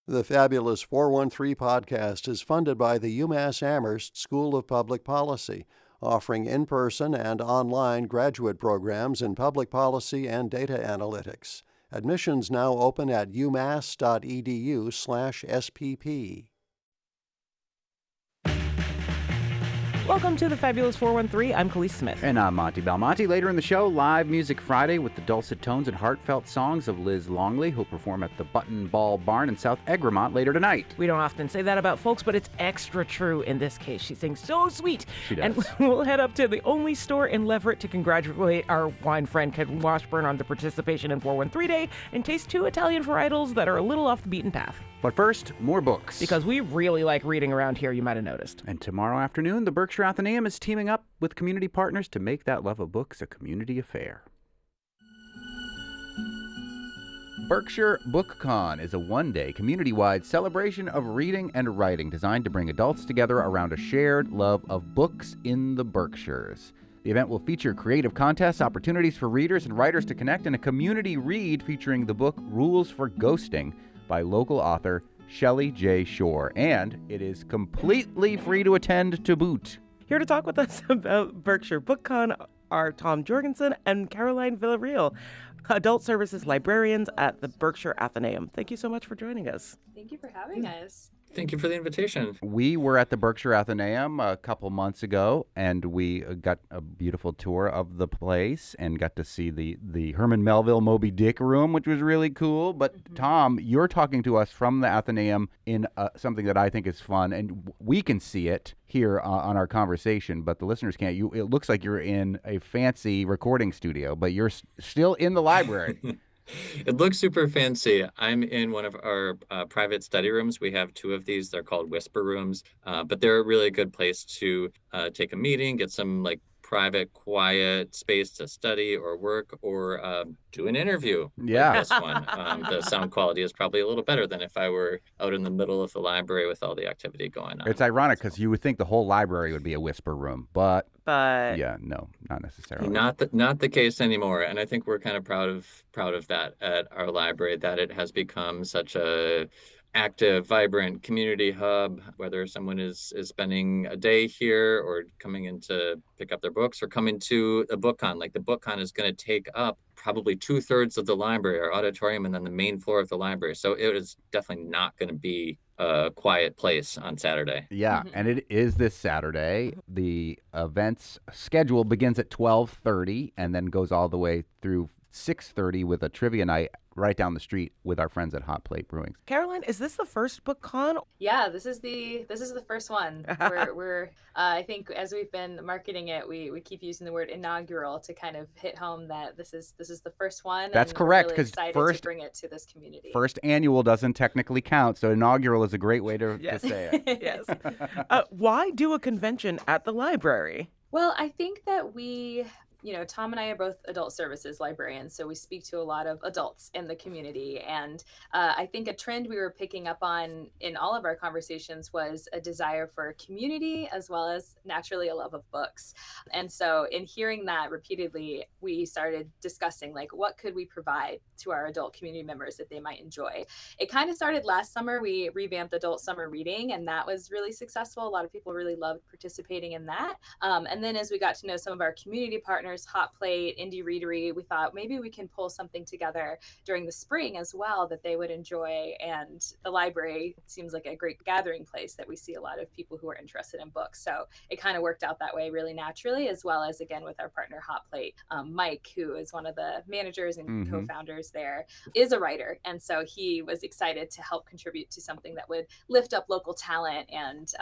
The Fabulous 413 podcast is funded by the UMass Amherst School of Public Policy, offering in-person and online graduate programs in public policy and data analytics. Admissions now open at umass.edu/SPP. Welcome to the Fabulous 413. I'm Khalees Smith. And I'm Monty Belmonte. Later in the show, Live Music Friday with the dulcet tones and heartfelt songs of Liz Longley, who'll perform at the Button Ball Barn in South Egremont later tonight. We don't often say that about folks, but it's extra true in this case. She sings so sweet. She does. And we'll head up to the only store in Leverett to congratulate our wine friend Ken Washburn on the participation in 413 Day and taste two Italian varietals that are a little off the beaten path. But first, more books. Because we really like reading around here, you might have noticed. And tomorrow afternoon, the Berkshire Athenaeum is teaming up with community partners to make that love of books a community affair. Berkshire BookCon is a one-day, community-wide celebration of reading and writing designed to bring adults together around a shared love of books in the Berkshires. The event will feature creative contests, opportunities for readers and writers to connect, and a community read featuring the book Rules for Ghosting by local author Shelley J. Shore. And it is completely free to attend to boot. Here to talk with us about Berkshire BookCon are Tom Jorgensen and Caroline Villarreal, Adult Services Librarians at the Berkshire Athenaeum. Thank you so much for joining us. Thank you for having us. Thank you for the invitation. We were at the Berkshire Athenaeum a couple months ago, and we got a beautiful tour of the place and got to see the Herman Melville Moby Dick room, which was really cool. But Tom, you're talking to us from the Athenaeum in something that I think is fun, and we can see it here on our conversation, but the listeners can't. It looks like you're in a fancy recording studio, but you're still in the library. It looks super fancy. I'm in one of our private study rooms. We have two of these. They're called whisper rooms, but they're a really good place to take a meeting, get some private, quiet space to study or work or do an interview. Yeah. Like this one. The sound quality is probably a little better than if I were out in the middle of the library with all the activity going on. It's ironic because you would think the whole library would be a whisper room, but yeah, no, not necessarily. Not the case anymore, and I think we're kind of proud of that at our library, that it has become such a active, vibrant community hub, whether someone is spending a day here or coming in to pick up their books or coming to a BookCon. Like the BookCon is going to take up probably 2/3 of the library, our auditorium, and then the main floor of the library. So it is definitely not going to be a quiet place on Saturday. Yeah, and it is this Saturday. The event's schedule begins at 12:30 and then goes all the way through 6:30 with a trivia night right down the street with our friends at Hot Plate Brewing. Caroline, is this the first BookCon? Yeah, this is the first one. We're I think as we've been marketing it, we keep using the word inaugural to kind of hit home that this is the first one. That's and correct, we're really because excited first to bring it to this community. First annual doesn't technically count, so inaugural is a great way to say it. Yes. Why do a convention at the library? Well, I think that Tom and I are both adult services librarians, so we speak to a lot of adults in the community. And I think a trend we were picking up on in all of our conversations was a desire for community as well as naturally a love of books. And so in hearing that repeatedly, we started discussing what could we provide to our adult community members that they might enjoy. It kind of started last summer. We revamped adult summer reading, and that was really successful. A lot of people really loved participating in that. And then as we got to know some of our community partners, Hot Plate, Indie Readery, we thought maybe we can pull something together during the spring as well that they would enjoy. And the library seems like a great gathering place that we see a lot of people who are interested in books. So it kind of worked out that way really naturally, as well as, again, with our partner Hot Plate. Mike, who is one of the managers and co-founders there, is a writer. And so he was excited to help contribute to something that would lift up local talent and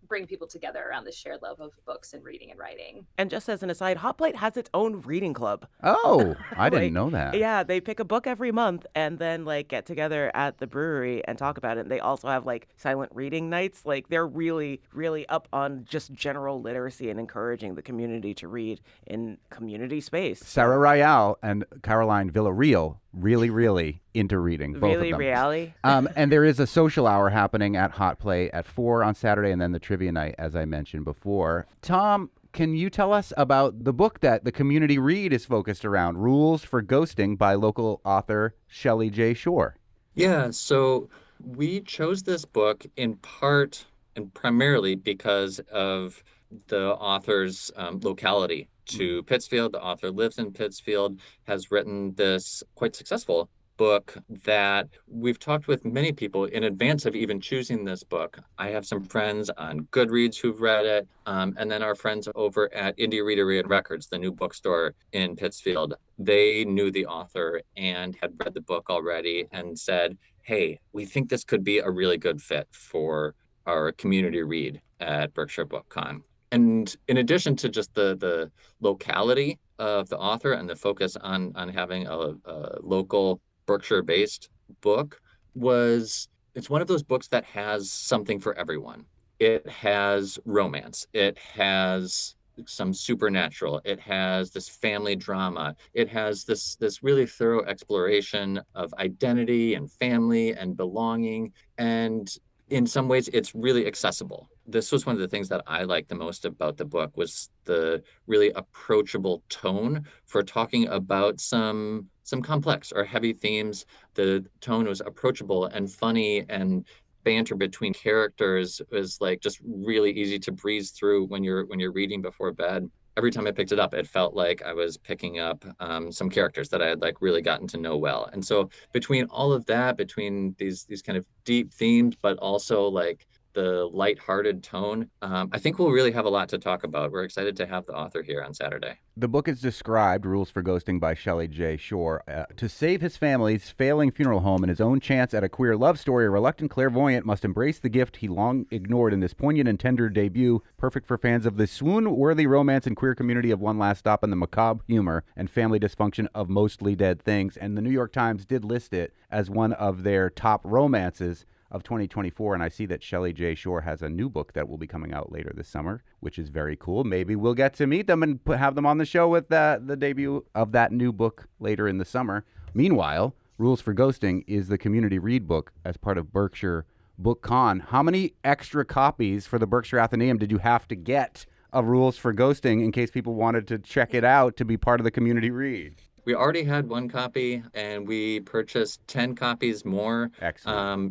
bring people together around the shared love of books and reading and writing. And just as an aside, Hot Plate has its own reading club. Oh, I didn't know that. Yeah, they pick a book every month and then get together at the brewery and talk about it. And they also have silent reading nights. They're really, really up on just general literacy and encouraging the community to read in community space. Sarah Rial and Caroline Villarreal really into reading, both really, of them. Really? And there is a social hour happening at Hot Play at 4 on Saturday, and then the trivia night, as I mentioned before. Tom, can you tell us about the book that the community read is focused around, Rules for Ghosting by local author Shelley J. Shore? Yeah, so We chose this book in part and primarily because of the author's locality to Pittsfield. The author lives in Pittsfield, has written this quite successful book that we've talked with many people in advance of even choosing this book. I have some friends on Goodreads who've read it, and then our friends over at Indie Readery and Records, the new bookstore in Pittsfield. They knew the author and had read the book already and said, hey, we think this could be a really good fit for our community read at Berkshire Book Con. And in addition to just the locality of the author and the focus on having a local Berkshire-based book, it's one of those books that has something for everyone. It has romance. It has some supernatural. It has this family drama. It has this really thorough exploration of identity and family and belonging. And in some ways, it's really accessible. This was one of the things that I liked the most about the book was the really approachable tone for talking about some complex or heavy themes. The tone was approachable and funny, and banter between characters was like just really easy to breeze through when you're reading before bed. Every time I picked it up, it felt like I was picking up some characters that I had like really gotten to know well. And so between all of that, between these kind of deep themes, but also like the lighthearted tone, I think we'll really have a lot to talk about. We're excited to have the author here on Saturday. The book is described, Rules for Ghosting by Shelley J. Shore. To save his family's failing funeral home and his own chance at a queer love story, a reluctant clairvoyant must embrace the gift he long ignored in this poignant and tender debut, perfect for fans of the swoon-worthy romance and queer community of One Last Stop and the macabre humor and family dysfunction of Mostly Dead Things. And the New York Times did list it as one of their top romances of 2024, and I see that Shelley J. Shore has a new book that will be coming out later this summer, which is very cool. Maybe we'll get to meet them and have them on the show with the debut of that new book later in the summer. Meanwhile, Rules for Ghosting is the community read book as part of Berkshire Book Con. How many extra copies for the Berkshire Athenaeum did you have to get of Rules for Ghosting in case people wanted to check it out to be part of the community read? We already had one copy, and we purchased 10 copies more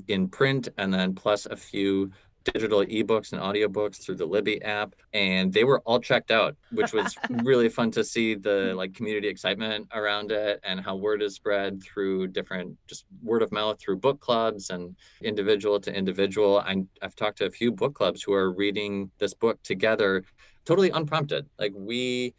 in print, and then plus a few digital ebooks and audiobooks through the Libby app, and they were all checked out, which was really fun to see the like community excitement around it and how word is spread through different just word of mouth through book clubs and individual to individual. I've talked to a few book clubs who are reading this book together totally unprompted. Like we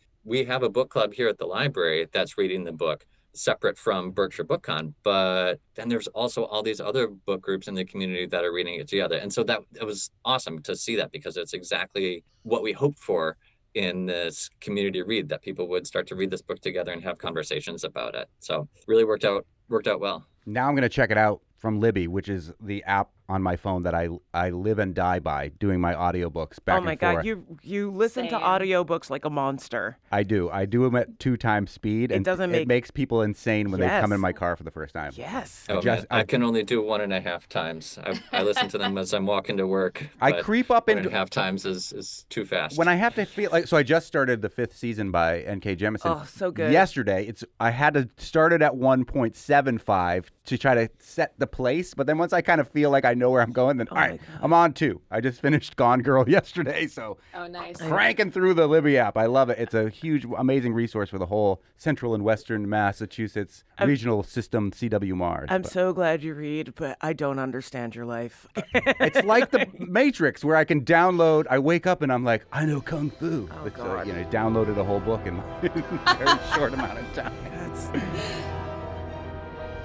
have a book club here at the library that's reading the book separate from Berkshire Book Con, but then there's also all these other book groups in the community that are reading it together. And so it was awesome to see that because it's exactly what we hoped for in this community read, that people would start to read this book together and have conversations about it. So really worked out well. Now I'm going to check it out from Libby, which is the app on my phone that I live and die by doing my audiobooks back and forth. Oh my God, you listen to audiobooks like a monster. I do them at 2 times speed, and it makes people insane when they come in my car for the first time. Yes. I can only do 1.5 times. I listen to them as I'm walking to work. I creep up into 1.5 times is too fast. When I have to feel like, so I just started the 5th season by N.K. Jemisin. Oh, so good. Yesterday, I had to start it at 1.75 to try to set the place, but then once I kind of feel like I know where I'm going, then all right, I'm on 2. I just finished Gone Girl yesterday, so nice. Cranking through the Libby app. I love it. It's a huge, amazing resource for the whole Central and Western Massachusetts regional system, CW Mars. I'm so glad you read, but I don't understand your life. It's like the Matrix, where I can download. I wake up and I'm like, I know Kung Fu. Oh, God. Downloaded a whole book in a very short amount of time.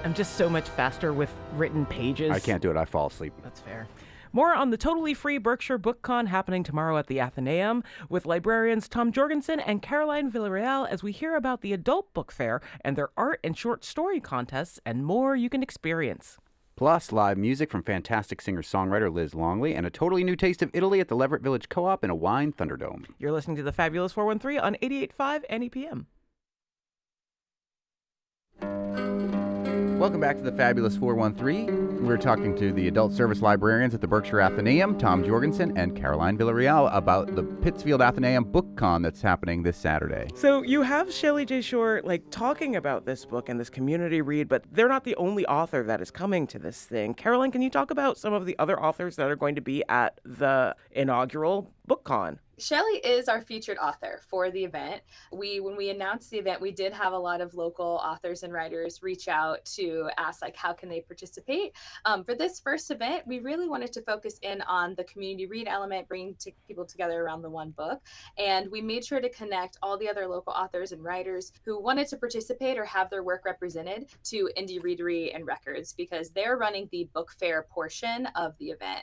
I'm just so much faster with written pages. I can't do it. I fall asleep. That's fair. More on the totally free Berkshire Book Con happening tomorrow at the Athenaeum with librarians Tom Jorgensen and Caroline Villarreal as we hear about the adult book fair and their art and short story contests and more you can experience. Plus, live music from fantastic singer-songwriter Liz Longley and a totally new taste of Italy at the Leverett Village Co-op in a wine Thunderdome. You're listening to the Fabulous 413 on 88.5 NEPM. Welcome back to the Fabulous 413. We're talking to the adult service librarians at the Berkshire Athenaeum, Tom Jorgensen and Caroline Villarreal, about the Pittsfield Athenaeum Book Con that's happening this Saturday. So you have Shelley J. Shore talking about this book and this community read, but they're not the only author that is coming to this thing. Caroline, can you talk about some of the other authors that are going to be at the inaugural Book Con? Shelley is our featured author for the event. When we announced the event, we did have a lot of local authors and writers reach out to ask how can they participate. For this first event, we really wanted to focus in on the community read element, bringing people together around the one book. And we made sure to connect all the other local authors and writers who wanted to participate or have their work represented to Indie Readery and Records, because they're running the book fair portion of the event.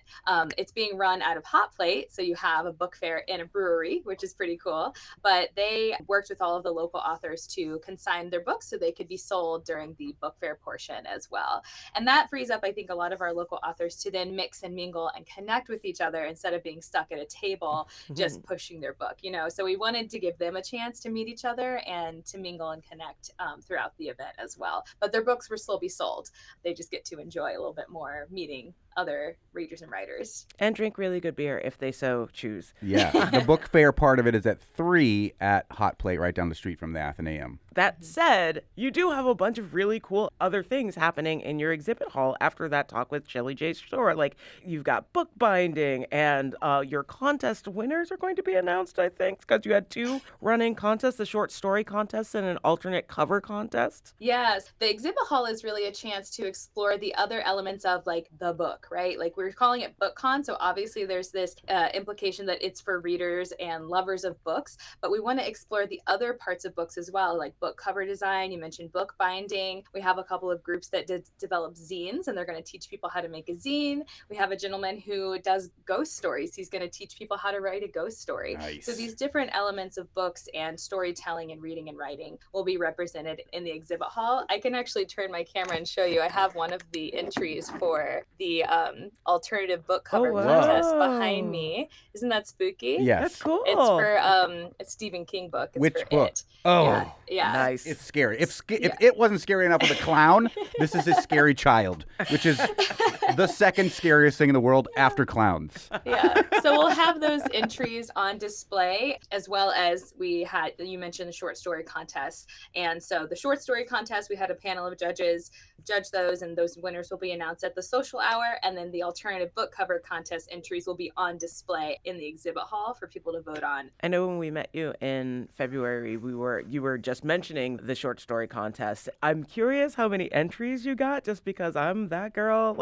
It's being run out of Hot Plate, so you have a book fair in a brewery, which is pretty cool. But they worked with all of the local authors to consign their books so they could be sold during the book fair portion as well. And that frees up, I think, a lot of our local authors to then mix and mingle and connect with each other instead of being stuck at a table just pushing their book, So we wanted to give them a chance to meet each other and to mingle and connect throughout the event as well. But their books will still be sold. They just get to enjoy a little bit more meeting other readers and writers. And drink really good beer if they so choose. Yeah, the book fair part of it is at 3 at Hot Plate right down the street from the Athenaeum. That said, you do have a bunch of really cool other things happening in your exhibit hall after that talk with Shelley J. Shore. You've got book binding, and your contest winners are going to be announced, I think, because you had 2 running contests, the short story contest and an alternate cover contest. Yes, the exhibit hall is really a chance to explore the other elements of the book, right? We're calling it BookCon, so obviously there's this implication that it's for readers and lovers of books, but we want to explore the other parts of books as well, like book cover design. You mentioned book binding. We have a couple of groups that did develop zines, and they're going to teach people how to make a zine. We have a gentleman who does ghost stories. He's going to teach people how to write a ghost story. Nice. So these different elements of books and storytelling and reading and writing will be represented in the exhibit hall. I can actually turn my camera and show you. I have one of the entries for the alternative book cover contest behind me. Isn't that spooky? Yes. That's cool. It's for a Stephen King book. It's Which for book? It. Oh, yeah. Nice. It's scary. If it wasn't scary enough with a clown, this is a scary child, which is the second scariest thing in the world after clowns. Yeah. So we'll have those entries on display, as well as you mentioned the short story contest. And so the short story contest, we had a panel of judges judge those, and those winners will be announced at the social hour. And then the alternative book cover contest entries will be on display in the exhibit hall for people to vote on. I know when we met you in February, you were just mentioning the short story contest. I'm curious how many entries you got, just because I'm that girl.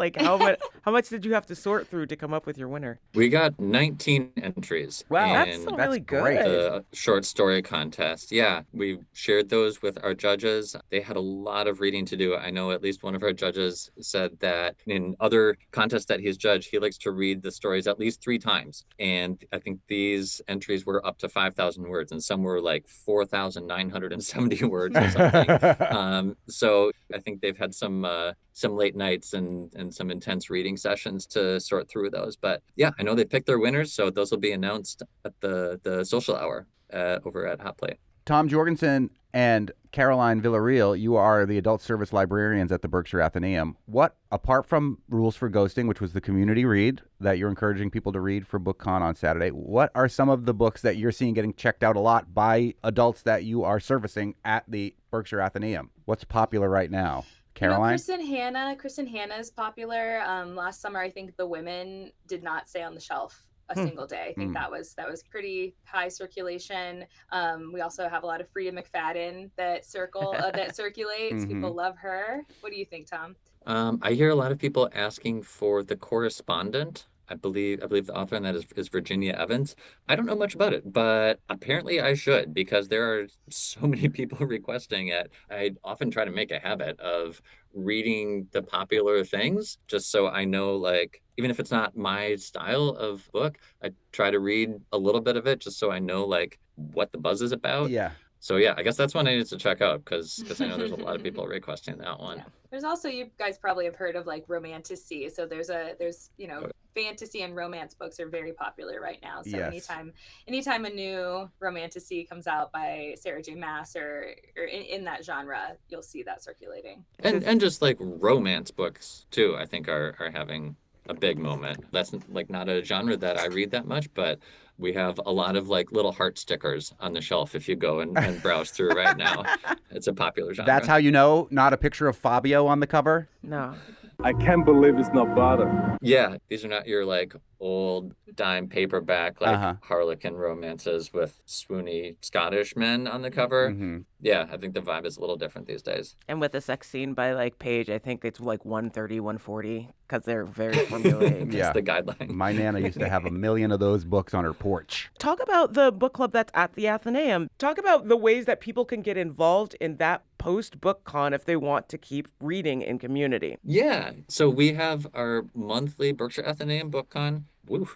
How much did you have to sort through to come up with your winner? We got 19 entries. Wow, That's really good. great. The short story contest. Yeah, we shared those with our judges. They had a lot of reading to do. I know at least one of our judges said that in other contests that he's judged, he likes to read the stories at least 3 times. And I think these entries were up to 5,000 words, and some were 4,970 words or something. So I think they've had some late nights and some intense reading sessions to sort through those. But yeah, I know they picked their winners, so those will be announced at the social hour over at Hot Plate. Tom Jorgensen and Caroline Villarreal, you are the adult service librarians at the Berkshire Athenaeum. What, apart from Rules for Ghosting, which was the community read that you're encouraging people to read for BookCon on Saturday, what are some of the books that you're seeing getting checked out a lot by adults that you are servicing at the Berkshire Athenaeum? What's popular right now? Caroline? Kristen Hanna is popular. Last summer, I think the women did not stay on the shelf a single day. I think that was pretty high circulation. We also have a lot of Frida McFadden that circulates. People love her. What do you think, Tom? I hear a lot of people asking for The Correspondent. I believe the author on that is Virginia Evans. I don't know much about it, but apparently I should, because there are so many people requesting it. I often try to make a habit of reading the popular things just so I know, even if it's not my style of book, I try to read a little bit of it just so I know what the buzz is about. Yeah. So yeah, I guess that's one I need to check out because I know there's a lot of people requesting that one. Yeah. There's also, you guys probably have heard of like romantasy. So there's fantasy and romance books are very popular right now. So Yes. anytime a new romantasy comes out by Sarah J. Maas or in that genre, you'll see that circulating. And just like romance books too, I think are having a big moment. That's like not a genre that I read that much, but we have a lot of like little heart stickers on the shelf if you go and browse through right now. It's a popular genre. That's how you know not a picture of Fabio on the cover? No. I can't believe it's not butter. Yeah, these are not your like old dime paperback like Harlequin romances with swoony Scottish men on the cover. Mm-hmm. Yeah, I think the vibe is a little different these days. And with the sex scene by like Page, I think it's like 130, 140 because they're very formulaic. Yeah. That's the guideline. My Nana used to have a million of those books on her porch. Talk about the book club that's at the Athenaeum. Talk about the ways that people can get involved in that post-book con if they want to keep reading in community. Yeah, so we have our monthly Berkshire Athenaeum Book Con. Woo.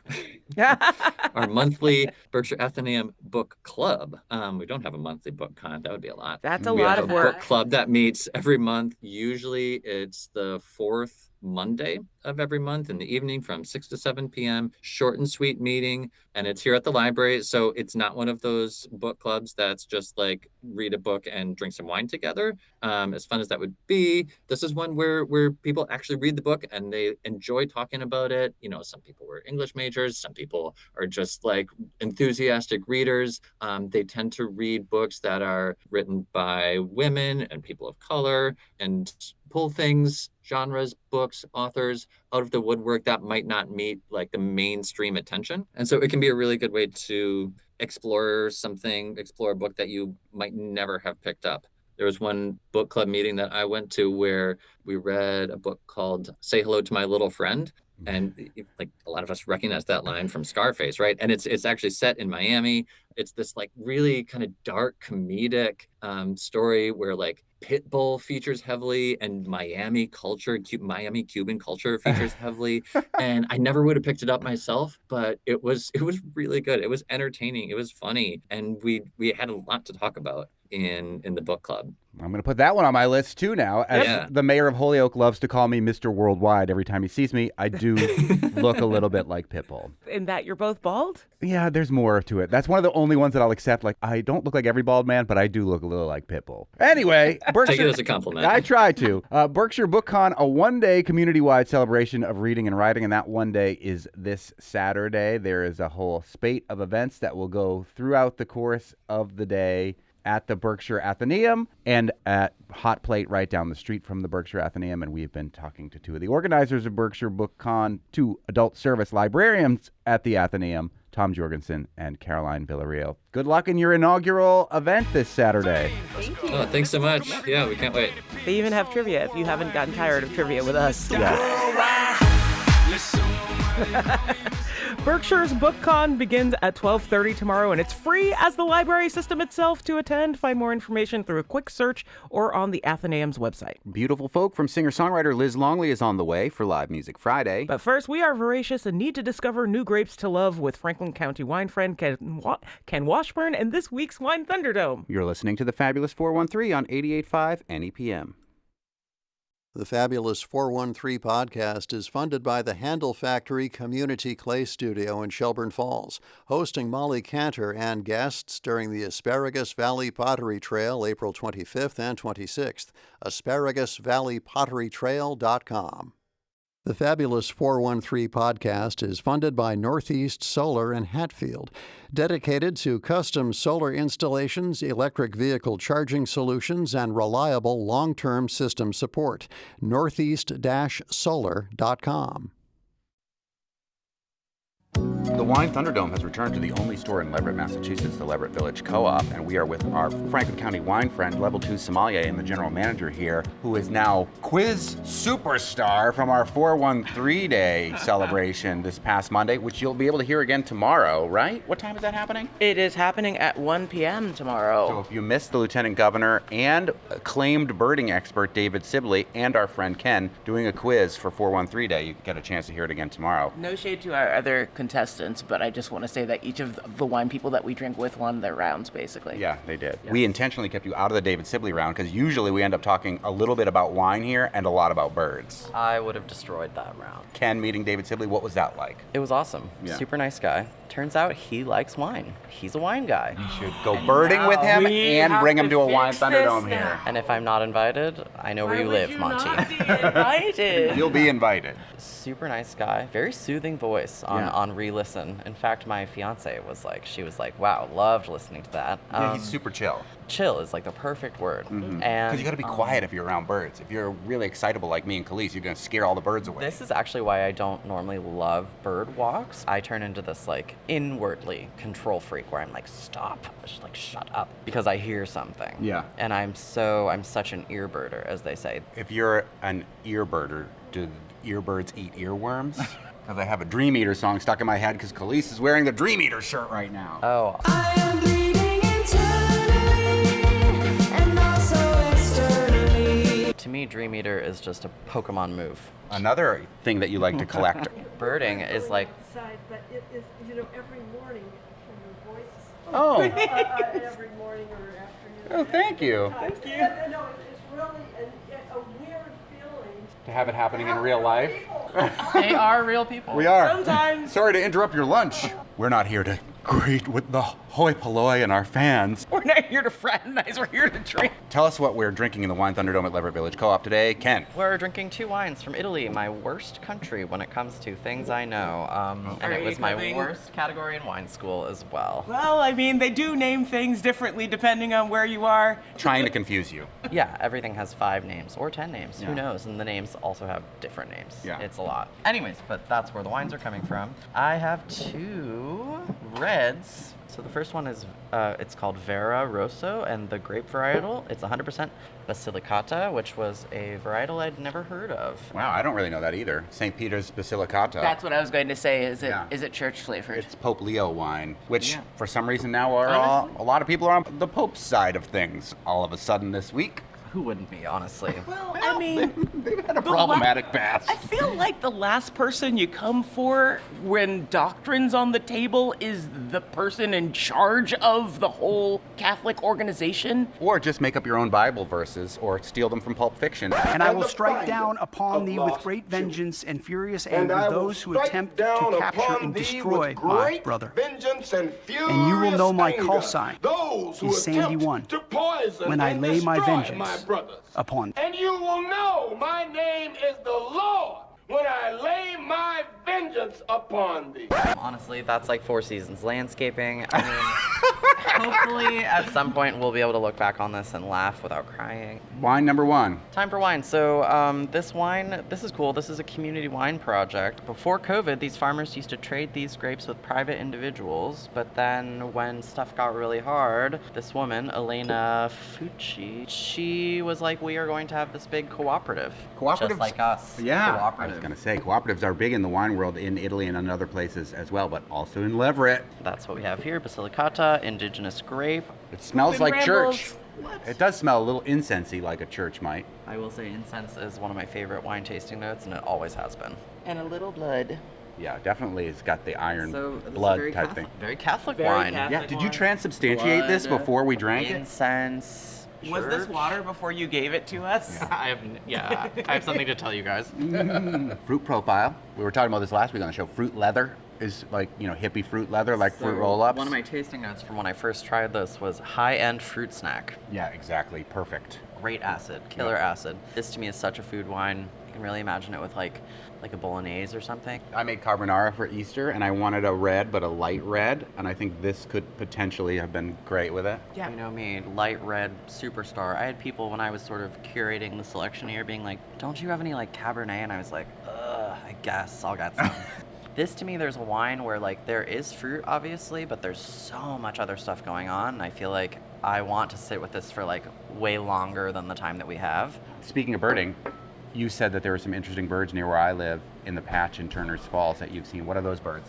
Our monthly Berkshire Athenaeum Book Club. We don't have a monthly book con. That would be a lot. That's a We lot have of a work. book club that meets every month. Usually it's the fourth Monday of every month in the evening from 6 to 7 p.m. Short and sweet meeting. And it's here at the library. So it's not one of those book clubs that's just like read a book and drink some wine together. As fun as that would be, this is one where people actually read the book and they enjoy talking about it. You know, some people were English majors. Some people are just like enthusiastic readers. They tend to read books that are written by women and people of color and pull things, genres, books, authors out of the woodwork that might not meet like the mainstream attention. And so it can be a really good way to explore a book that you might never have picked up. There was one book club meeting that I went to where we read a book called Say Hello to My Little Friend. And like a lot of us recognize that line from Scarface, right? And it's actually set in Miami. It's this like really kind of dark comedic story where like Pitbull features heavily and Miami Cuban culture features heavily. And I never would have picked it up myself, but it was really good. It was entertaining. It was funny. And we had a lot to talk about in the book club. I'm going to put that one on my list too now. As the mayor of Holyoke loves to call me Mr. Worldwide every time he sees me, I do look a little bit like Pitbull. In that you're both bald? Yeah, there's more to it. That's one of the only ones that I'll accept. Like, I don't look like every bald man, but I do look a little like Pitbull. Anyway, Berkshire... Take it as a compliment. I try to. Berkshire Book Con, a one-day community-wide celebration of reading and writing, and that one day is this Saturday. There is a whole spate of events that will go throughout the course of the day at the Berkshire Athenaeum and at Hot Plate right down the street from the Berkshire Athenaeum. And we've been talking to two of the organizers of Berkshire Book Con, two adult service librarians at the Athenaeum, Tom Jorgensen and Caroline Villarreal. Good luck in your inaugural event this Saturday. Thank you. Oh, thanks so much. Yeah, we can't wait. They even have trivia if you haven't gotten tired of trivia with us. Yeah. Berkshire's Book Con begins at 12:30 tomorrow, and it's free as the library system itself to attend. Find more information through a quick search or on the Athenaeum's website. Beautiful Folk from singer-songwriter Liz Longley is on the way for Live Music Friday. But first, we are voracious and need to discover new grapes to love with Franklin County wine friend Ken Washburn and this week's Wine Thunderdome. You're listening to the Fabulous 413 on 88.5 NEPM. The Fabulous 413 podcast is funded by the Handle Factory Community Clay Studio in Shelburne Falls, hosting Molly Cantor and guests during the Asparagus Valley Pottery Trail April 25th and 26th. Asparagus-Valley-Pottery-Trail.com. The Fabulous 413 podcast is funded by Northeast Solar in Hatfield, dedicated to custom solar installations, electric vehicle charging solutions, and reliable long-term system support. Northeast-Solar.com. The Wine Thunderdome has returned to the only store in Leverett, Massachusetts, the Leverett Village Co-op, and we are with our Franklin County wine friend, Level 2 sommelier, and the general manager here, who is now quiz superstar from our 413 Day celebration this past Monday, which you'll be able to hear again tomorrow, right? What time is that happening? It is happening at 1 p.m. tomorrow. So if you missed the Lieutenant Governor and acclaimed birding expert David Sibley and our friend Ken doing a quiz for 413 Day, you get a chance to hear it again tomorrow. No shade to our other contestants rounds, but I just want to say that each of the wine people that we drink with won their rounds, basically. Yeah, they did. Yes. We intentionally kept you out of the David Sibley round because usually we end up talking a little bit about wine here and a lot about birds. I would have destroyed that round. Ken meeting David Sibley, what was that like? It was awesome. Yeah. Super nice guy. Turns out he likes wine. He's a wine guy. You should go birding with him and bring him to a Wine Thunderdome here. And if I'm not invited, I know where you live, Monty. Invited? You'll be invited. Super nice guy. Very soothing voice on re-listen. In fact, my fiance was like, wow, loved listening to that. Yeah, he's super chill. Chill is like the perfect word. And Because you got to be quiet if you're around birds. If you're really excitable like me and Khalees, you're going to scare all the birds away. This is actually why I don't normally love bird walks. I turn into this like inwardly control freak where I'm like, stop, just like shut up, because I hear something. Yeah. And I'm such an earbirder, as they say. If you're an earbirder, do earbirds eat earworms? Because I have a Dream Eater song stuck in my head because Khalees is wearing the Dream Eater shirt right now. Oh. I am bleeding internally and also externally. To me, Dream Eater is just a Pokemon move. Another thing that you like to collect. Birding is like, outside, but it is, every morning your voice is Oh. every morning or afternoon. Oh, thank you. Thank you. No, it's really a weird feeling. To have it happening in real life. they are real people. We are. Sometimes. Sorry to interrupt your lunch. We're not here to greet with the hoi polloi and our fans. We're not here to fraternize, we're here to drink. Tell us what we're drinking in the Wine Thunderdome at Leverett Village Co-op today. Ken. We're drinking 2 wines from Italy, my worst country when it comes to things I know. And it was my worst category in wine school as well. Well, I mean, they do name things differently depending on where you are. Trying to confuse you. Yeah, everything has 5 names or 10 names. Yeah. Who knows? And the names also have different names. Yeah. It's a lot. Anyways, but that's where the wines are coming from. I have 2 reds. So the first one is, it's called Vera Rosso, and the grape varietal, it's 100% Basilicata, which was a varietal I'd never heard of. Wow, I don't really know that either. St. Peter's Basilicata. That's what I was going to say. Is it Yeah. is it church flavored? It's Pope Leo wine, which Yeah. for some reason now are a lot of people are on the Pope's side of things all of a sudden this week. Who wouldn't be, honestly? Well, I mean, They've had a problematic past. I feel like the last person you come for when doctrine's on the table is the person in charge of the whole Catholic organization. Or just make up your own Bible verses or steal them from Pulp Fiction. And I will strike down upon thee with great vengeance and furious anger those who attempt to capture and destroy my brother. And you will know my call sign is Sandy 1 when I lay my vengeance upon thee. And you will know my name is the Lord when I lay my vengeance upon thee. Honestly, that's like Four Seasons landscaping. I mean, hopefully at some point we'll be able to look back on this and laugh without crying. Wine number 1. Time for wine. So this wine, this is cool. This is a community wine project. Before COVID, these farmers used to trade these grapes with private individuals. But then when stuff got really hard, this woman, Elena Fucci, she was like, we are going to have this big cooperative. Cooperatives? Just like us. Yeah. Cooperative. I was going to say, cooperatives are big in the wine world in Italy and in other places as well, but also in Leverett. That's what we have here. Basilicata, indigenous grape. It smells Open like rambles. church. It does smell a little incensey like a church might. I will say incense is one of my favorite wine tasting notes, and it always has been. And a little blood. Yeah, definitely it's got the iron So this is blood very type Catholic, thing. Very Catholic Very wine. Catholic. Yeah, did you wine. transubstantiate this Blood, before we drank it? Incense. Was this church. water before you gave it to us? I have something to tell you guys. Fruit profile. We were talking about this last week on the show. Fruit leather is like, hippie fruit leather, like fruit roll-ups. One of my tasting notes from when I first tried this was high-end fruit snack. Yeah, exactly. Perfect. Great acid, killer acid. This to me is such a food wine. You can really imagine it with like a bolognese or something. I made carbonara for Easter, and I wanted a red, but a light red, and I think this could potentially have been great with it. Yeah. You know me, light red superstar. I had people when I was sort of curating the selection here being like, don't you have any like Cabernet? And I was like, I guess I'll get some. This to me, there's a wine where like there is fruit obviously, but there's so much other stuff going on. And I feel like I want to sit with this for like way longer than the time that we have. Speaking of birding, you said that there were some interesting birds near where I live. in the patch in Turner's Falls that you've seen? What are those birds?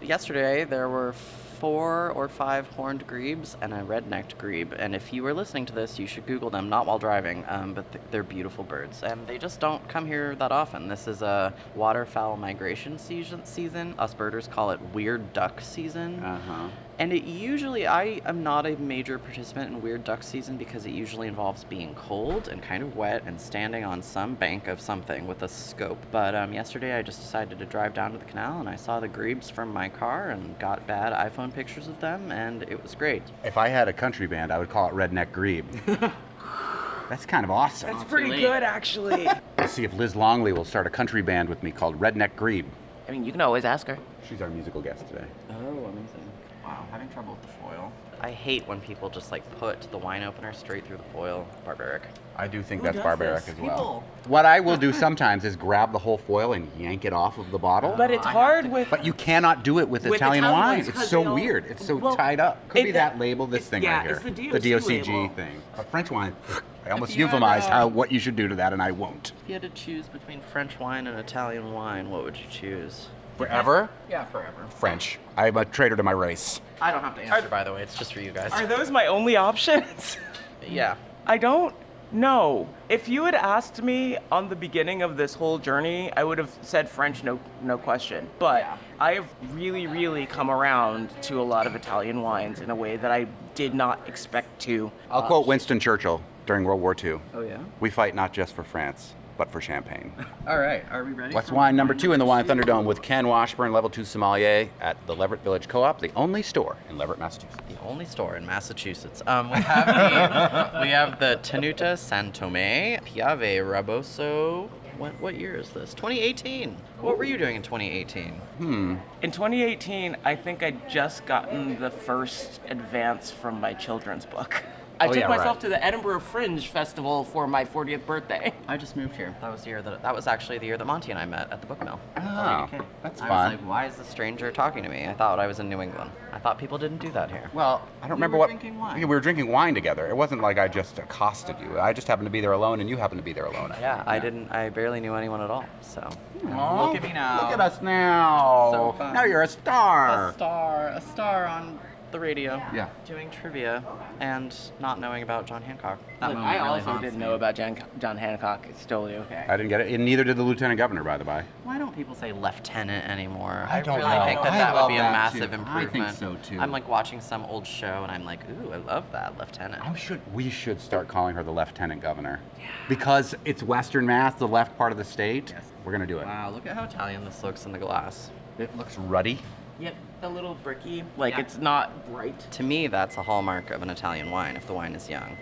Yesterday there were 4 or 5 horned grebes and a red-necked grebe, and if you were listening to this, you should Google them, not while driving, but they're beautiful birds, and they just don't come here that often. This is a waterfowl migration season. Us birders call it weird duck season. And it usually, I am not a major participant in weird duck season because it usually involves being cold and kind of wet and standing on some bank of something with a scope. But yesterday I just decided to drive down to the canal and I saw the grebes from my car and got bad iPhone pictures of them, and it was great. If I had a country band, I would call it Redneck Grebe. That's kind of awesome. That's pretty good, actually. Let's see if Liz Longley will start a country band with me called Redneck Grebe. I mean, you can always ask her. She's our musical guest today. Oh, amazing. Wow, having trouble with the foil. I hate when people just like put the wine opener straight through the foil. Barbaric. I do think Who that's does barbaric this? as well. People. What I will do sometimes is grab the whole foil and yank it off of the bottle. But it's hard with... But you cannot do it with Italian wine. It's so weird. It's so tied up. Could be that label, this thing right here. It's the DOCG label. thing. French wine. I almost If you had, euphemized what you should do to that, and I won't. If you had to choose between French wine and Italian wine, what would you choose? Forever? Yeah, forever. French. I'm a traitor to my race. I don't have to answer, by the way. It's just for you guys. Are those my only options? Yeah. I don't know. If you had asked me on the beginning of this whole journey, I would have said French, no question. But I have really come around to a lot of Italian wines in a way that I did not expect to. I'll quote Winston Churchill during World War II. Oh, yeah? We fight not just for France, but for champagne. All right, are we ready? What's wine number 2 in the Wine Thunderdome with Ken Washburn, Level 2 Sommelier at the Leverett Village Co-op, the only store in Leverett, Massachusetts. The only store in Massachusetts. We have the Tenuta San Tome Piave Raboso. What year is this? 2018. What were you doing in 2018? In 2018, I think I'd just gotten the first advance from my children's book. I took myself to the Edinburgh Fringe Festival for my 40th birthday. I just moved here. That was actually the year that Monty and I met at the book mill. Oh, that's fun. I was like, why is this stranger talking to me? I thought I was in New England. I thought people didn't do that here. Well, I don't remember were what. drinking wine. Yeah, we were drinking wine together. It wasn't like I just accosted you. I just happened to be there alone, and you happened to be there alone. Yeah, I barely knew anyone at all. So Aw, look at me now. Look at us now. So fun. Now you're a star. A star on the radio. Yeah. Doing trivia and not knowing about John Hancock. Look, I also didn't know about John Hancock. It's totally okay. I didn't get it, and neither did the lieutenant governor, by the by. Why don't people say lieutenant anymore? I don't really know. think I that would love be a that, massive too. improvement. I think so, too. I'm like watching some old show and I'm like, ooh, I love that lieutenant. We should start calling her the lieutenant governor. Yeah. Because it's Western Mass, the left part of the state. Yes. We're going to do it. Wow, look at how Italian this looks in the glass. It looks ruddy. Yep, a little bricky. Like, it's not bright. To me, that's a hallmark of an Italian wine if the wine is young.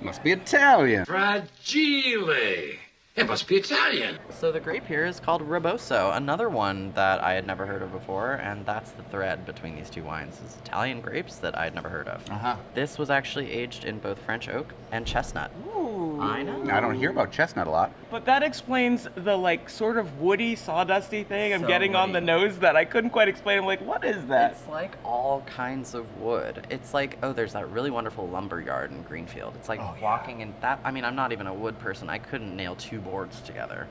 Must be Italian. Fragile. It must be Italian. So the grape here is called Reboso, another one that I had never heard of before, and that's the thread between these two wines, is Italian grapes that I had never heard of. Uh-huh. This was actually aged in both French oak and chestnut. Ooh. I know. I don't hear about chestnut a lot. But that explains the, like, sort of woody, sawdusty thing I'm So getting on the woody. nose that I couldn't quite explain. I'm like, what is that? It's like all kinds of wood. It's like, oh, there's that really wonderful lumber yard in Greenfield. It's like walking in that. I mean, I'm not even a wood person. I couldn't nail two boards together.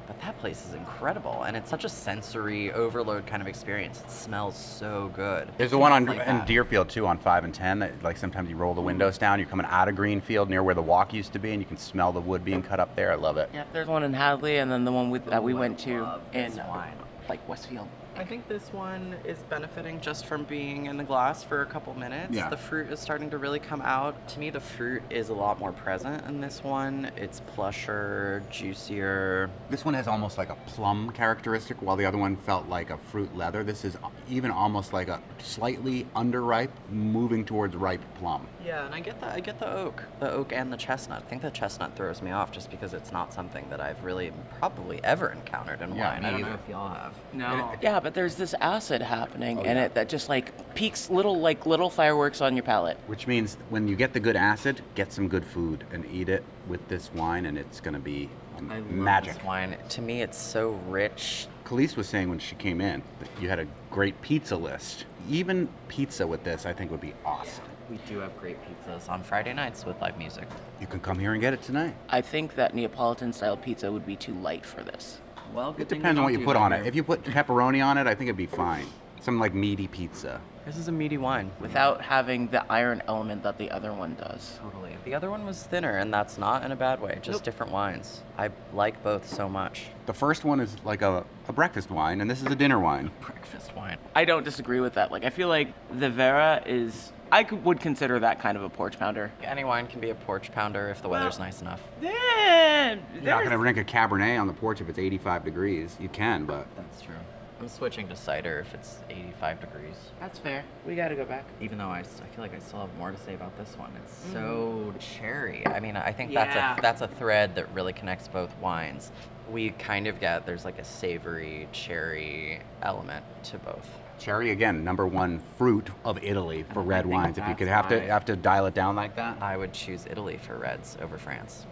But that place is incredible, and it's such a sensory overload kind of experience. It smells so good. There's the one Like in that. Deerfield, too, on 5 and 10, that, like, sometimes you roll the windows down, you're coming out of Greenfield near where the walk used to be, and you can smell the wood being cut up there. I love it. Yep, there's one in Hadley, and then the one that we went to in, this wine. like, Westfield. I think this one is benefiting just from being in the glass for a couple minutes. Yeah. The fruit is starting to really come out. To me, the fruit is a lot more present in this one. It's plusher, juicier. This one has almost like a plum characteristic, while the other one felt like a fruit leather. This is even almost like a slightly underripe, moving towards ripe plum. Yeah, and I get the oak and the chestnut. I think the chestnut throws me off just because it's not something that I've really probably ever encountered in Yeah, wine. me I don't know either. if y'all have. No. Yeah, but there's this acid happening in it that just, like, peaks little fireworks on your palate. Which means when you get the good acid, get some good food and eat it with this wine, and it's going to be I love magic. this wine. To me, it's so rich. Khalees was saying when she came in that you had a great pizza list. Even pizza with this, I think, would be awesome. We do have great pizzas on Friday nights with live music. You can come here and get it tonight. I think that Neapolitan-style pizza would be too light for this. Well, It depends on what you put on it. If you put pepperoni on it, I think it'd be fine. Some like meaty pizza. This is a meaty wine. Without having the iron element that the other one does. Totally. The other one was thinner, and that's not in a bad way, just different wines. I like both so much. The first one is like a breakfast wine, and this is a dinner wine. Breakfast wine. I don't disagree with that. Like, I feel like the Vera is, would consider that kind of a porch pounder. Any wine can be a porch pounder if the weather's nice enough. Then, You're not going to drink a Cabernet on the porch if it's 85 degrees. You can, but... That's true. I'm switching to cider if it's 85 degrees. That's fair. We gotta go back. Even though I feel like I still have more to say about this one. It's so cherry. I mean, I think that's a thread that really connects both wines. We kind of get, there's like a savory cherry element to both. Cherry, again, number one fruit of Italy for red wines. If you could have to dial it down like that. I would choose Italy for reds over France.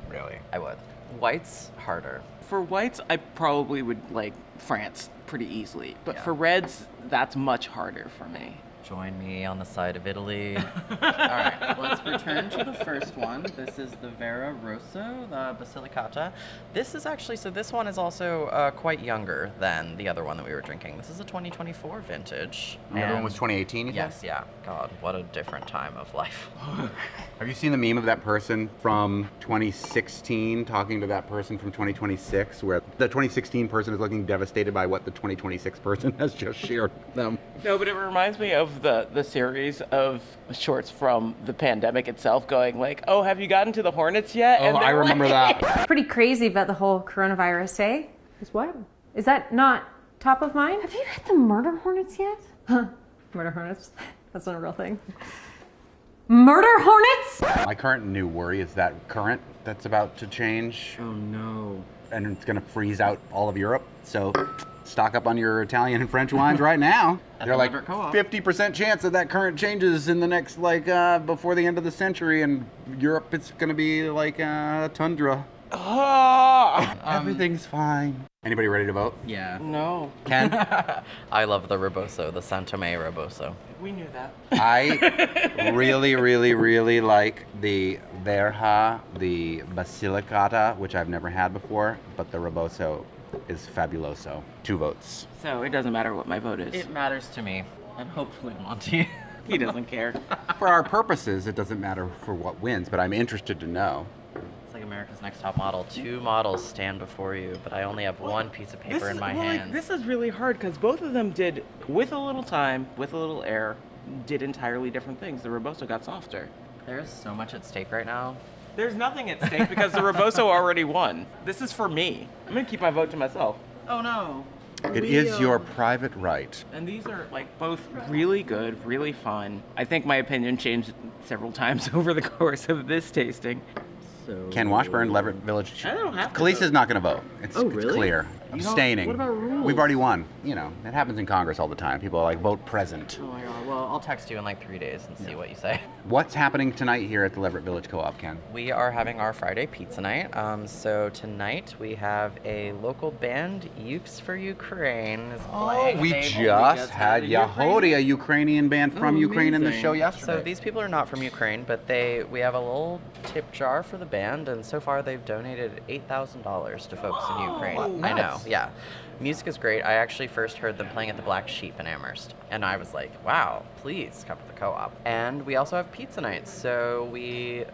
Really? I would. Whites, harder. For whites, I probably would like France pretty easily. But for reds, that's much harder for me. Join me on the side of Italy. All right, let's return to the first one. This is the Vera Rosso, the Basilicata. This is actually, so this one is also quite younger than the other one that we were drinking. This is a 2024 vintage. The other one was 2018, you Yes, yeah. God, what a different time of life. Have you seen the meme of that person from 2016 talking to that person from 2026, where the 2016 person is looking devastated by what the 2026 person has just shared with them? No, but it reminds me of the series of shorts from the pandemic itself going like, oh, have you gotten to the Hornets yet? Oh, I remember that. Pretty crazy about the whole coronavirus, eh? Is what? Is that not top of mind? Have you had the murder hornets yet? Huh. Murder hornets? That's not a real thing. Murder hornets? My current new worry is that current that's about to change. Oh no. And it's going to freeze out all of Europe. So stock up on your Italian and French wines right now. They're like 50% chance that current changes in the next, before the end of the century. And Europe, it's going to be like tundra. Everything's fine. Anybody ready to vote? Yeah. No. Ken? I love the Reboso, the Santomé Reboso. We knew that. I really, really, really like the Verha, the Basilicata, which I've never had before, but the Reboso is fabuloso. 2 votes. So it doesn't matter what my vote is. It matters to me, and hopefully Monty. He doesn't care. For our purposes, it doesn't matter for what wins, but I'm interested to know. It's like America's Next Top Model. 2 models stand before you, but I only have one piece of paper in my hands. This is really hard because both of them did, with a little time, with a little air, did entirely different things. The Reboso got softer. There's so much at stake right now. There's nothing at stake because the Reboso already won. This is for me. I'm gonna keep my vote to myself. Oh no. It is your private right. And these are both really good, really fun. I think my opinion changed several times over the course of this tasting. Ken Washburn, Leverett Village. I don't have to Khalees vote. is not going to vote. It's really? clear. Abstaining. What about rules? We've already won. You know, it happens in Congress all the time. People are vote present. Oh my god. Well, I'll text you in 3 days and see what you say. What's happening tonight here at the Leverett Village Co-op, Ken? We are having our Friday pizza night. So tonight we have a local band, Ukes for Ukraine, is playing. We just had Yahudi, a Ukrainian band from Ukraine, in the show yesterday. So these people are not from Ukraine, but we have a little tip jar for the band, and so far they've donated $8,000 to folks in Ukraine. I know, yeah. Music is great. I actually first heard them playing at the Black Sheep in Amherst, and I was like, wow, please come to the co-op. And we also have pizza nights, so we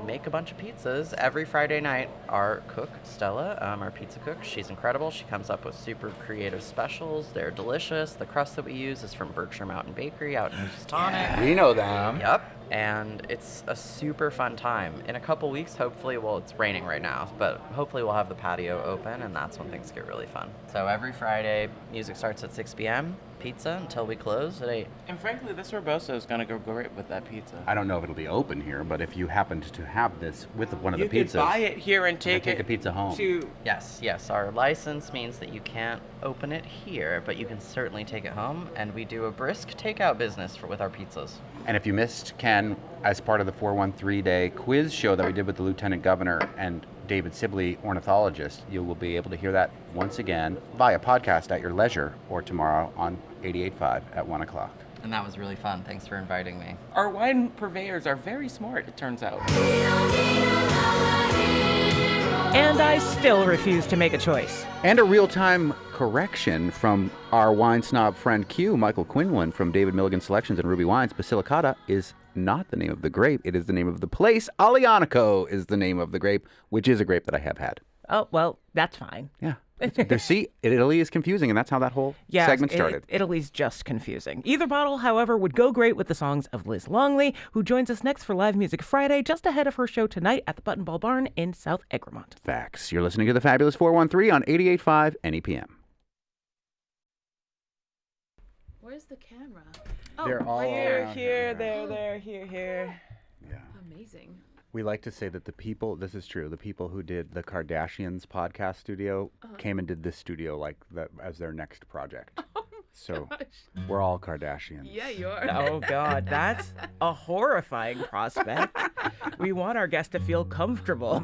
make a bunch of pizzas every Friday night. Our cook, Stella, our pizza cook, she's incredible. She comes up with super creative specials. They're delicious. The crust that we use is from Berkshire Mountain Bakery out in Houstonic. We know them. Yep. And it's a super fun time. In a couple weeks, hopefully, it's raining right now, but hopefully we'll have the patio open, and that's when things get really fun. So every Friday, music starts at 6 p.m., pizza until we close at 8. And frankly, this Reboso is gonna go great with that pizza. I don't know if it'll be open here, but if you happened to have this with one of the pizzas, you could buy it here and take a pizza home. Yes. Our license means that you can't open it here, but you can certainly take it home, and we do a brisk takeout business with our pizzas. And if you missed Ken as part of the 413-day quiz show that we did with the Lieutenant Governor and David Sibley, ornithologist, you will be able to hear that once again via podcast at your leisure or tomorrow on 88.5 at 1 o'clock. And that was really fun. Thanks for inviting me. Our wine purveyors are very smart, it turns out. And I still refuse to make a choice. And a real-time correction from our wine snob friend Q, Michael Quinlan from David Milligan Selections and Ruby Wines. Basilicata is not the name of the grape. It is the name of the place. Alianico is the name of the grape, which is a grape that I have had. Oh, well, that's fine. Yeah. See, Italy is confusing, and that's how that whole segment started. Italy's just confusing. Either bottle, however, would go great with the songs of Liz Longley, who joins us next for Live Music Friday, just ahead of her show tonight at the Button Ball Barn in South Egremont. Facts. You're listening to the Fabulous 413 on 88.5 NEPM. Where's the camera? They're all here, around here. Yeah. Amazing. We like to say that the people, this is true, the people who did the Kardashians podcast studio came and did this studio like as their next project. So we're all Kardashians. Yeah, you are. Oh, God, that's a horrifying prospect. We want our guests to feel comfortable.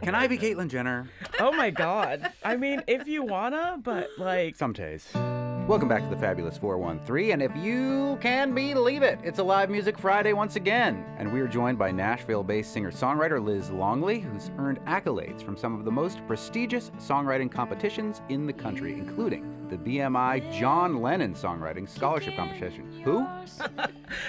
Can I be Caitlyn Jenner? Oh, my God. I mean, if you wanna, but like... Some days. Welcome back to the Fabulous 413, and if you can believe it, it's a Live Music Friday once again, and we are joined by Nashville-based singer-songwriter Liz Longley, who's earned accolades from some of the most prestigious songwriting competitions in the country, including the BMI John Lennon Songwriting Scholarship Competition. Who?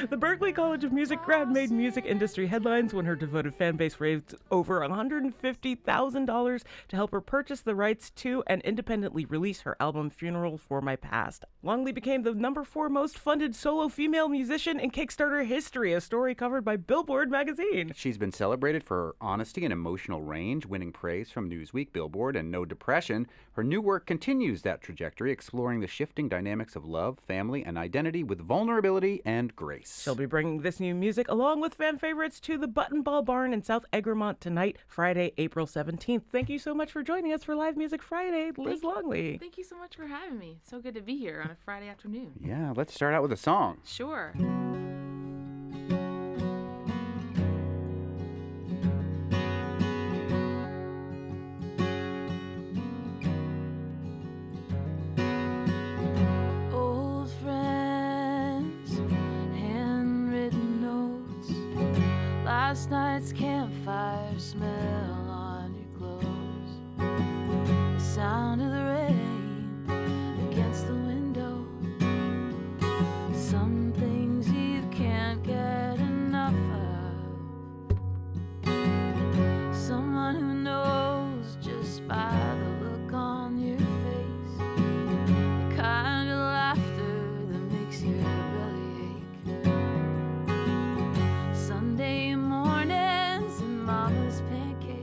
The Berklee College of Music grad made music industry headlines when her devoted fan base raised over $150,000 to help her purchase the rights to and independently release her album Funeral for My Past. Longley became the number 4 most funded solo female musician in Kickstarter history, a story covered by Billboard magazine. She's been celebrated for her honesty and emotional range, winning praise from Newsweek, Billboard, and No Depression. Her new work continues that trajectory, exploring the shifting dynamics of love, family, and identity with vulnerability and grace. She'll be bringing this new music along with fan favorites to the Button Ball Barn in South Egremont tonight, Friday, April 17th. Thank you so much for joining us for Live Music Friday, Liz Longley. Thank you so much for having me. It's so good to be here on a Friday afternoon. Yeah, let's start out with a song. Sure. Old friends, handwritten notes, last night's campfire smell on your clothes, the sound of the rain against the window, some things you can't get enough of, someone who knows just by the look on your face, the kind of laughter that makes your belly ache, Sunday mornings and mama's pancakes,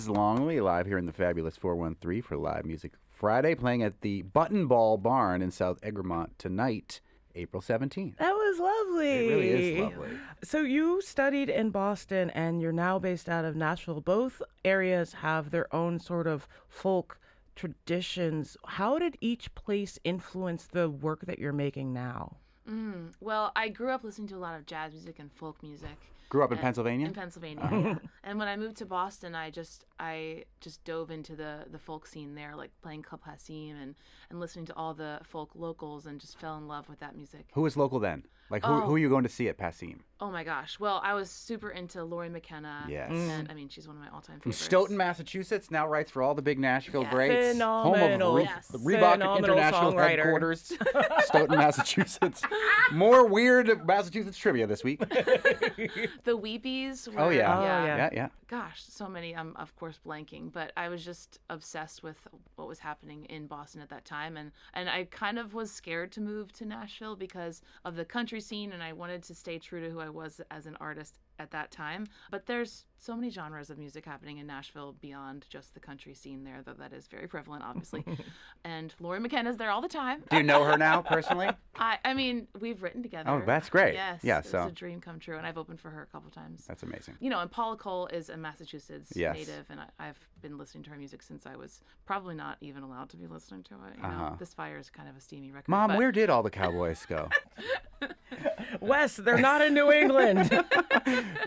Longley, live here in the fabulous 413 for Live Music Friday, playing at the Button Ball Barn in South Egremont tonight, April 17th. That was lovely. It really is lovely. So you studied in Boston and you're now based out of Nashville. Both areas have their own sort of folk traditions. How did each place influence the work that you're making now? Well, I grew up listening to a lot of jazz music and folk music. Grew up in Pennsylvania? In Pennsylvania, yeah. And when I moved to Boston, I just dove into the folk scene there, like playing Club Hassim and listening to all the folk locals, and just fell in love with that music. Who was local then? Like, who are you going to see at Passim? Oh my gosh. Well, I was super into Lori McKenna. Yes. And I mean, she's one of my all-time From favorites. Stoughton, Massachusetts, now writes for all the big Nashville greats. Phenomenal. Home of the Reebok Phenomenal International songwriter. Headquarters, Stoughton, Massachusetts. More weird Massachusetts trivia this week. The Weepies were, Oh, yeah. Yeah. Gosh, so many. I'm of course blanking, but I was just obsessed with what was happening in Boston at that time, and I kind of was scared to move to Nashville because of the country scene, and I wanted to stay true to who I was as an artist at that time. But there's so many genres of music happening in Nashville beyond just the country scene there, though that is very prevalent, obviously. And Lori McKenna's there all the time. Do you know her now personally? I mean, we've written together. Oh, that's great. Yes. Yeah, It's so a dream come true, and I've opened for her a couple times. that's amazing. You know, and Paula Cole is a Massachusetts Yes. native, and I've been listening to her music since I was probably not even allowed to be listening to it. You know, This Fire is kind of a steamy record. Mom, but where did all the cowboys go? Wes, they're not in New England.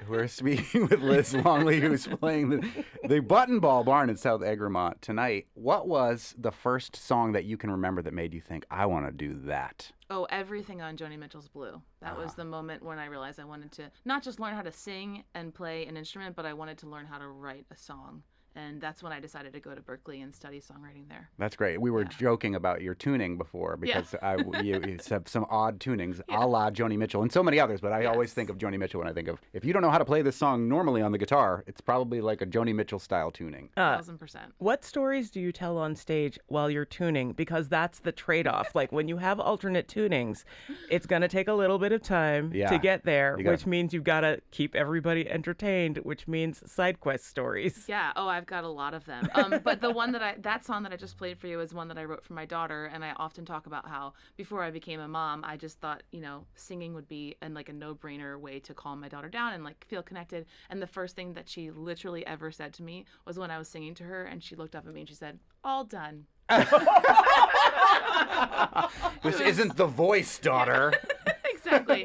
We're speaking with Liz Longley, who's playing the Button Ball Barn in South Egremont tonight. What was the first song that you can remember that made you think, I want to do that? Oh, everything on Joni Mitchell's Blue. That was the moment when I realized I wanted to not just learn how to sing and play an instrument, but I wanted to learn how to write a song. And that's when I decided to go to Berkeley and study songwriting there. That's great. We were joking about your tuning before because you have some odd tunings, a la Joni Mitchell and so many others. But I always think of Joni Mitchell when I think of, if you don't know how to play this song normally on the guitar, it's probably like a Joni Mitchell style tuning. 1000%. What stories do you tell on stage while you're tuning? Because that's the trade-off. Like when you have alternate tunings, it's going to take a little bit of time to get there, which means you've got to keep everybody entertained, which means side quest stories. Yeah. Oh, I've got a lot of them. But the one that song that I just played for you is one that I wrote for my daughter, and I often talk about how before I became a mom, I just thought, singing would be a no-brainer way to calm my daughter down and feel connected. And the first thing that she literally ever said to me was when I was singing to her, and she looked up at me and she said, "All done." This isn't The Voice, daughter. Exactly.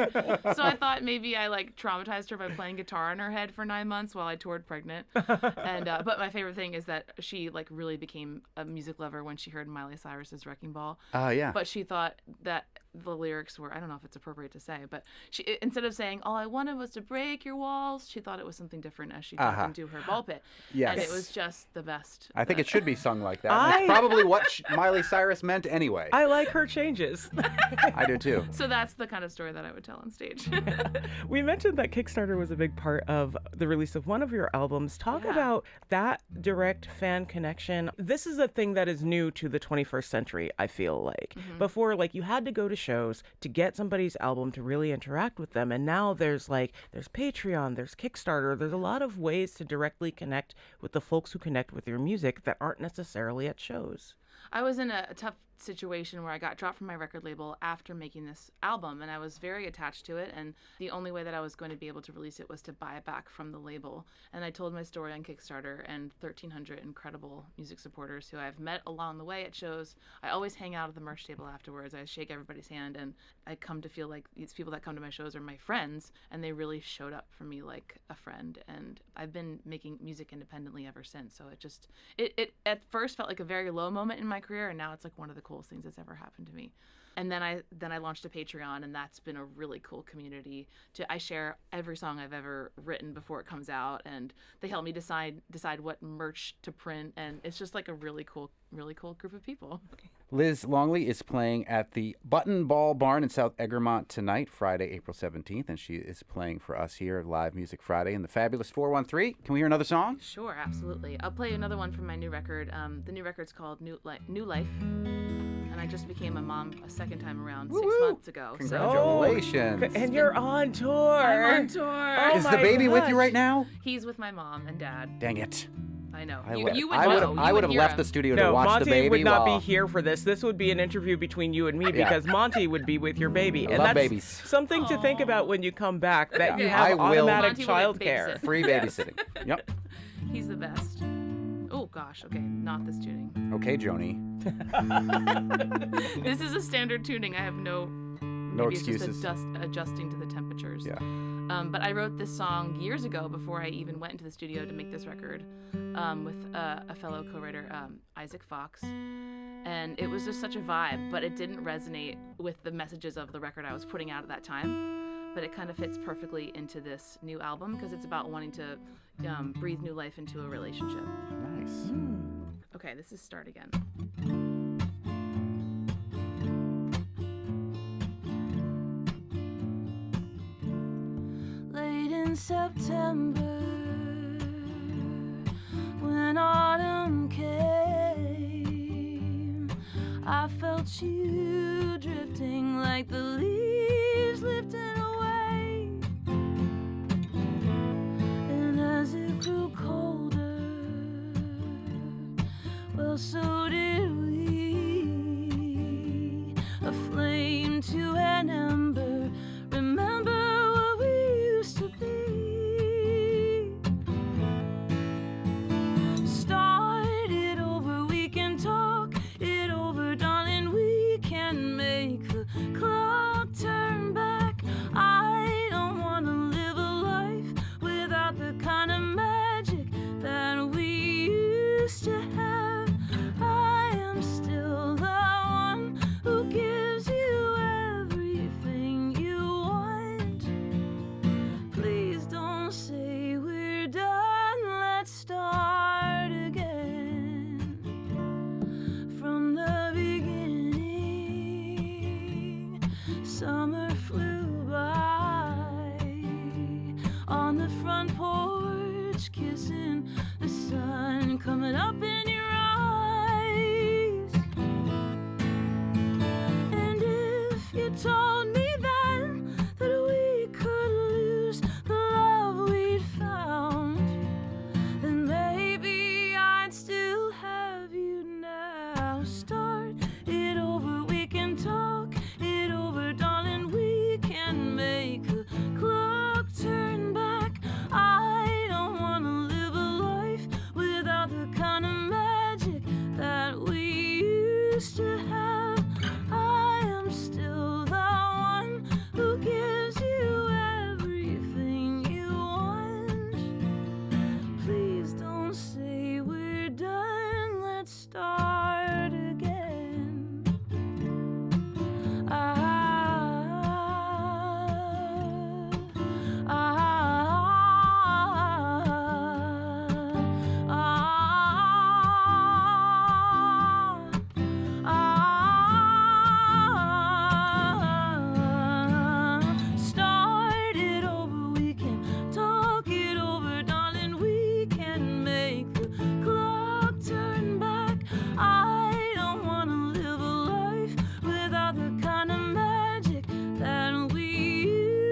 So I thought maybe I traumatized her by playing guitar in her head for 9 months while I toured pregnant. And but my favorite thing is that she really became a music lover when she heard Miley Cyrus's Wrecking Ball. Yeah. But she thought that the lyrics were, I don't know if it's appropriate to say, but she, instead of saying all I wanted was to break your walls, she thought it was something different as she jumped into her ball pit. Yes. And it was just the best. I think it should be sung like that. It's probably what Miley Cyrus meant anyway. I like her changes. I do too. So that's the kind of story that I would tell on stage. We mentioned that Kickstarter was a big part of the release of one of your albums. Talk about that direct fan connection. This is a thing that is new to the 21st century, I feel like. Before, you had to go to shows to get somebody's album to really interact with them. And now there's Patreon, there's Kickstarter, there's a lot of ways to directly connect with the folks who connect with your music that aren't necessarily at shows. I was in a tough situation where I got dropped from my record label after making this album, and I was very attached to it, and the only way that I was going to be able to release it was to buy it back from the label. And I told my story on Kickstarter, and 1,300 incredible music supporters who I've met along the way at shows. I always hang out at the merch table afterwards. I shake everybody's hand, and I come to feel like these people that come to my shows are my friends, and they really showed up for me like a friend. And I've been making music independently ever since. So it at first felt like a very low moment in my career, and now it's one of the coolest things that's ever happened to me. And then I launched a Patreon, and that's been a really cool community. I share every song I've ever written before it comes out, and they help me decide what merch to print, and it's just a really cool group of people. Liz Longley is playing at the Button Ball Barn in South Egremont tonight, Friday, April 17th, and she is playing for us here at Live Music Friday in the fabulous 413. Can we hear another song? Sure, absolutely. I'll play another one from my new record. The new record's called New Life. And I just became a mom a second time around 6 months ago. Congratulations. And you're on tour. I'm on tour. Oh is the baby with you right now? He's with my mom and dad. Dang it. I know. I You would- would I know. would've- You I would would've hear left him. the studio to No, watch Monty the baby would not while- be here for this. This would be an interview between you and me Yeah. because Monty would be with your baby. I and love that's babies. something to think about when you come back, that Yeah. you I have will- automatic Monty will childcare. babysit. Free babysitting. Yep. He's the best. Oh gosh. Okay, not this tuning. Okay, Joni. This is a standard tuning. I have no maybe excuses. It's just adjusting to the temperatures. Yeah. But I wrote this song years ago before I even went into the studio to make this record with a fellow co-writer, Isaac Fox. And it was just such a vibe, but it didn't resonate with the messages of the record I was putting out at that time. But it kind of fits perfectly into this new album because it's about wanting to breathe new life into a relationship. Nice. Okay, this is Start Again. Late in September, when autumn came, I felt you drifting like the leaves lifting away. And as it grew colder, well, so did we. A flame to an ember. Remember what we used to be. Start it over, we can talk it over, darling. We can make the clock turn back. I don't wanna live a life without the kind of magic that we used to have. I am still the one who gives you everything you want. Please don't say we're done, let's start again. From the beginning, summer flew by on the front porch, kissing the sun coming up in your eyes. And if you told me then that we could lose the love we'd found, then maybe I'd still have you now. Start it over, we can talk it over, darling. We can make the clock turn back. I don't wanna live a life without the kind of magic that we used to have. I am still the one who gives you everything you want. Please don't say we're done, let's start again. Start it over, we can talk it over, darling. We can make the clock turn back. I don't wanna live a life without the kind of magic that we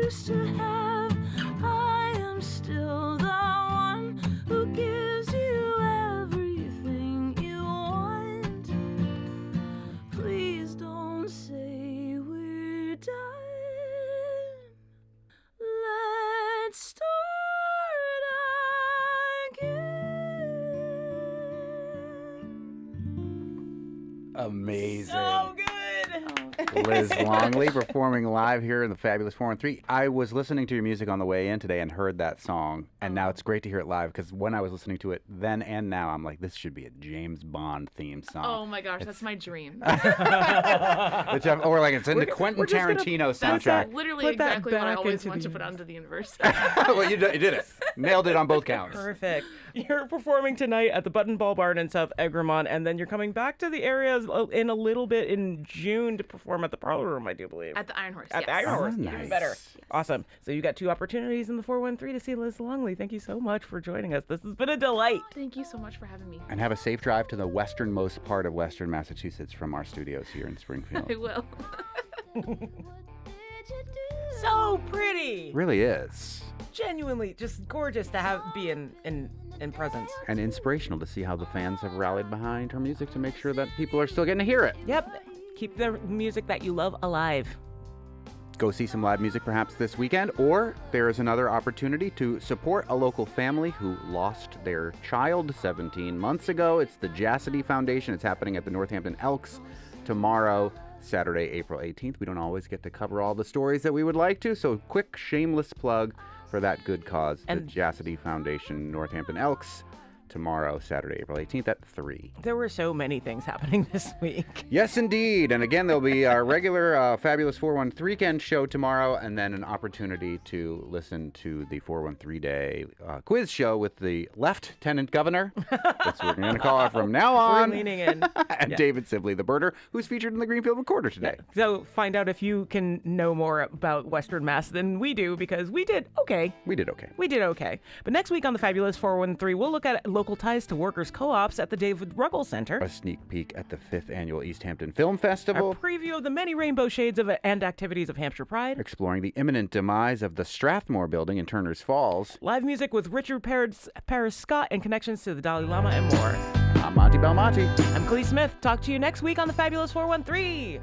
used to have. I am still the one who gives you everything you want. Please don't say we're done. Let's start again. Amazing. So good. Liz Longley performing live here in the fabulous 413. I was listening to your music on the way in today and heard that song, and now it's great to hear it live because when I was listening to it then and now, I'm like, this should be a James Bond theme song. Oh my gosh, that's my dream. Or like it's in the Quentin Tarantino soundtrack. That's literally Put that exactly what I back always into want the to put onto the universe. Well, you did it. Nailed it on both counts. Perfect. You're performing tonight at the Button Ball Barn in South Egremont, and then you're coming back to the area in a little bit in June to perform at the Parlor Room, I do believe. At the Iron Horse, At the yes. Iron Horse, Oh, even nice. better. Awesome. So you got 2 opportunities in the 413 to see Liz Longley. Thank you so much for joining us. This has been a delight. Thank you so much for having me. And have a safe drive to the westernmost part of Western Massachusetts from our studios here in Springfield. I will. So pretty. Really is. Genuinely just gorgeous to be in and presence. And inspirational to see how the fans have rallied behind her music to make sure that people are still getting to hear it. Yep. Keep the music that you love alive. Go see some live music perhaps this weekend, or there is another opportunity to support a local family who lost their child 17 months ago. It's the Jassity Foundation. It's happening at the Northampton Elks tomorrow, Saturday, April 18th. We don't always get to cover all the stories that we would like to, so quick shameless plug for that good cause. And the Jassity Foundation, Northampton Elks, tomorrow, Saturday, April 18th at 3. There were so many things happening this week. Yes, indeed. And again, there'll be our regular Fabulous 413 weekend show tomorrow, and then an opportunity to listen to the 413-day quiz show with the Lieutenant Governor. That's what we're going to call it from now on. We're leaning in. And David Sibley, the birder, who's featured in the Greenfield Recorder today. So find out if you can know more about Western Mass than we do, because we did okay. We did okay. We did okay. But next week on the Fabulous 413, we'll look at local ties to workers' co-ops at the David Ruggles Center. A sneak peek at the 5th Annual East Hampton Film Festival. A preview of the many rainbow shades of and activities of Hampshire Pride. Exploring the imminent demise of the Strathmore Building in Turner's Falls. Live music with Richard Paris Scott and connections to the Dalai Lama and more. I'm Monty Belmonte. I'm Clee Smith. Talk to you next week on the Fabulous 413.